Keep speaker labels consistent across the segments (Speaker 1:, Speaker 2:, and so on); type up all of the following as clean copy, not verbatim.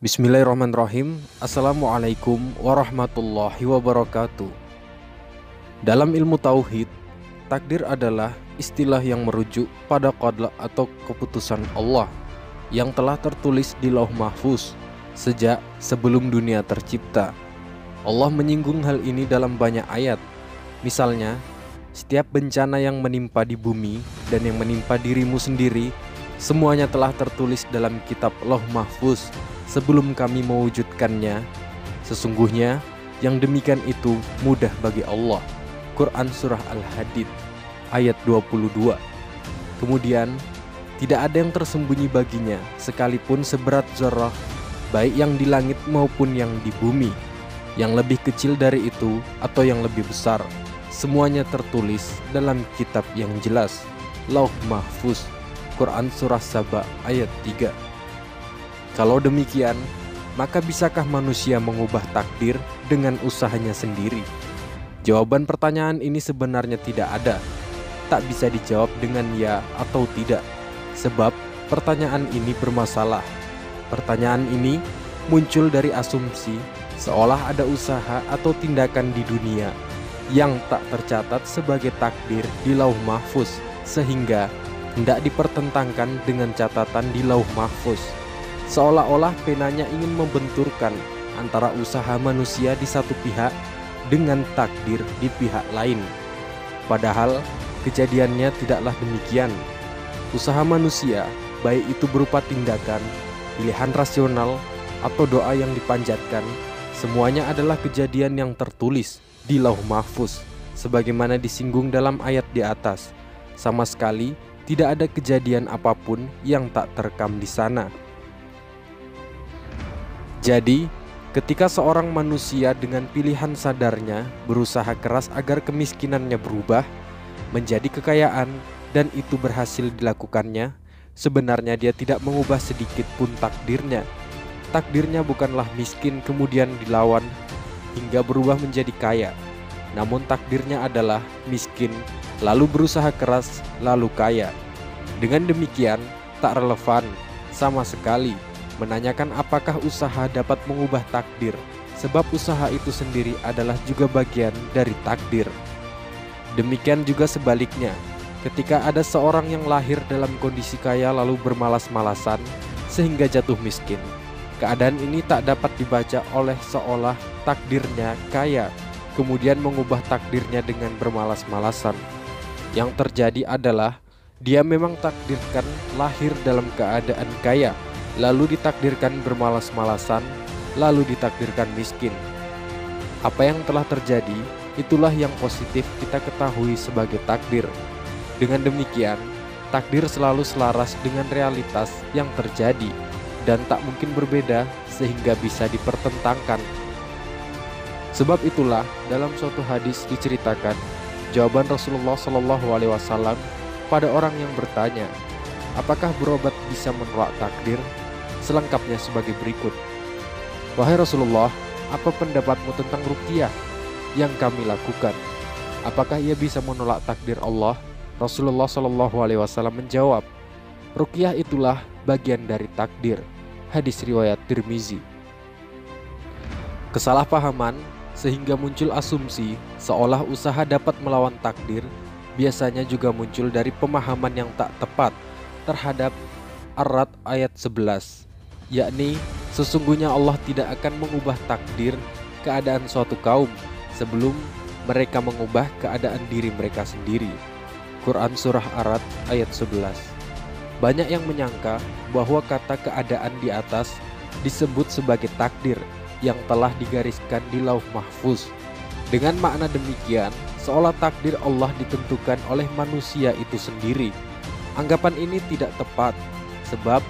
Speaker 1: Bismillahirrahmanirrahim. Assalamualaikum warahmatullahi wabarakatuh. Dalam ilmu tauhid, takdir adalah istilah yang merujuk pada qada atau keputusan Allah yang telah tertulis di Lauh Mahfuz sejak sebelum dunia tercipta. Allah menyinggung hal ini dalam banyak ayat. Misalnya, setiap bencana yang menimpa di bumi dan yang menimpa dirimu sendiri, semuanya telah tertulis dalam kitab Lauh Mahfuz sebelum kami mewujudkannya. Sesungguhnya yang demikian itu mudah bagi Allah. Quran Surah Al-Hadid ayat 22. Kemudian tidak ada yang tersembunyi baginya sekalipun seberat zarrah, baik yang di langit maupun yang di bumi, yang lebih kecil dari itu atau yang lebih besar. Semuanya tertulis dalam kitab yang jelas, Lauh Mahfuz. Quran Surah Saba ayat 3. Kalau demikian, maka bisakah manusia mengubah takdir dengan usahanya sendiri? Jawaban pertanyaan ini sebenarnya tidak ada. Tak bisa dijawab dengan ya atau tidak, sebab pertanyaan ini bermasalah. Pertanyaan ini muncul dari asumsi seolah ada usaha atau tindakan di dunia yang tak tercatat sebagai takdir di Lauh Mahfuz, sehingga hendak dipertentangkan dengan catatan di Lauh Mahfuz. Seolah-olah penanya ingin membenturkan antara usaha manusia di satu pihak dengan takdir di pihak lain. Padahal kejadiannya tidaklah demikian. Usaha manusia, baik itu berupa tindakan, pilihan rasional, atau doa yang dipanjatkan, semuanya adalah kejadian yang tertulis di Lauh Mahfuz, sebagaimana disinggung dalam ayat di atas. Sama sekali tidak ada kejadian apapun yang tak terekam di sana. Jadi, ketika seorang manusia dengan pilihan sadarnya berusaha keras agar kemiskinannya berubah menjadi kekayaan dan itu berhasil dilakukannya, sebenarnya dia tidak mengubah sedikit pun takdirnya. Takdirnya bukanlah miskin kemudian dilawan hingga berubah menjadi kaya, namun takdirnya adalah miskin lalu berusaha keras lalu kaya. Dengan demikian, tak relevan sama sekali menanyakan apakah usaha dapat mengubah takdir, sebab usaha itu sendiri adalah juga bagian dari takdir. Demikian juga sebaliknya, ketika ada seorang yang lahir dalam kondisi kaya lalu bermalas-malasan sehingga jatuh miskin, keadaan ini tak dapat dibaca oleh seolah takdirnya kaya kemudian mengubah takdirnya dengan bermalas-malasan. Yang terjadi adalah dia memang takdirkan lahir dalam keadaan kaya, lalu ditakdirkan bermalas-malasan, lalu ditakdirkan miskin. Apa yang telah terjadi, itulah yang positif kita ketahui sebagai takdir. Dengan demikian, takdir selalu selaras dengan realitas yang terjadi dan tak mungkin berbeda sehingga bisa dipertentangkan. Sebab itulah dalam suatu hadis diceritakan jawaban Rasulullah SAW pada orang yang bertanya, apakah berobat bisa menolak takdir? Selengkapnya sebagai berikut. Wahai Rasulullah, apa pendapatmu tentang ruqyah yang kami lakukan? Apakah ia bisa menolak takdir Allah? Rasulullah SAW menjawab, ruqyah itulah bagian dari takdir. Hadis riwayat Tirmizi. Kesalahpahaman sehingga muncul asumsi seolah usaha dapat melawan takdir biasanya juga muncul dari pemahaman yang tak tepat terhadap Ar-Ra'd ayat 11, yakni sesungguhnya Allah tidak akan mengubah takdir keadaan suatu kaum sebelum mereka mengubah keadaan diri mereka sendiri. Quran Surah Ar-Ra'd ayat 11. Banyak yang menyangka bahwa kata keadaan di atas disebut sebagai takdir yang telah digariskan di Lauh Mahfuz. Dengan makna demikian, seolah takdir Allah ditentukan oleh manusia itu sendiri. Anggapan ini tidak tepat, sebab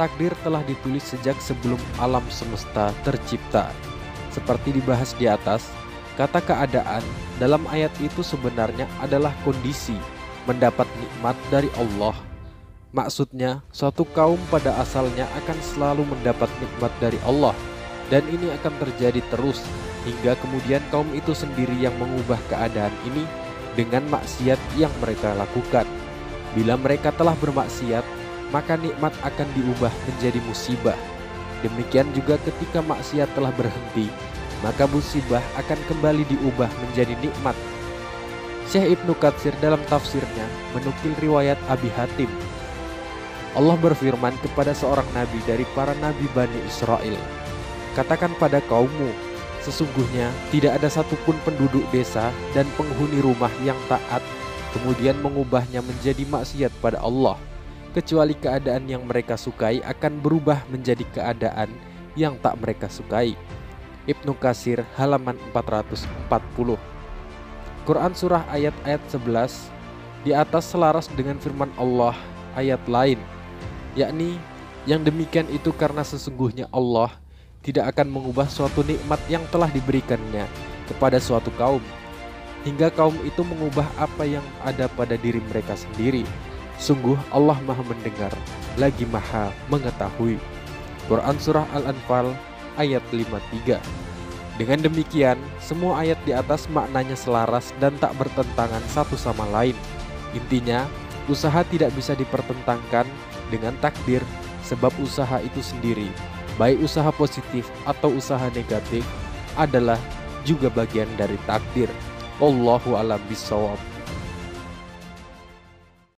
Speaker 1: takdir telah ditulis sejak sebelum alam semesta tercipta. Seperti dibahas di atas, kata keadaan dalam ayat itu sebenarnya adalah kondisi mendapat nikmat dari Allah. Maksudnya, suatu kaum pada asalnya akan selalu mendapat nikmat dari Allah, dan ini akan terjadi terus hingga kemudian kaum itu sendiri yang mengubah keadaan ini dengan maksiat yang mereka lakukan. Bila mereka telah bermaksiat, maka nikmat akan diubah menjadi musibah. Demikian juga ketika maksiat telah berhenti, maka musibah akan kembali diubah menjadi nikmat. Syekh Ibnu Katsir dalam tafsirnya menukil riwayat Abi Hatim. Allah berfirman kepada seorang nabi dari para nabi Bani Israel, "Katakan pada kaummu, sesungguhnya tidak ada satupun penduduk desa dan penghuni rumah yang taat kemudian mengubahnya menjadi maksiat pada Allah, kecuali keadaan yang mereka sukai akan berubah menjadi keadaan yang tak mereka sukai." Ibnu Katsir halaman 440. Quran surah ayat-ayat 11 di atas selaras dengan firman Allah ayat lain, yakni yang demikian itu karena sesungguhnya Allah tidak akan mengubah suatu nikmat yang telah diberikannya kepada suatu kaum hingga kaum itu mengubah apa yang ada pada diri mereka sendiri. Sungguh Allah Maha mendengar lagi Maha mengetahui. Quran surah Al-Anfal ayat 53. Dengan demikian, semua ayat di atas maknanya selaras dan tak bertentangan satu sama lain. Intinya, usaha tidak bisa dipertentangkan dengan takdir, sebab usaha itu sendiri, baik usaha positif atau usaha negatif, adalah juga bagian dari takdir. Wallahu a'lam bishawab.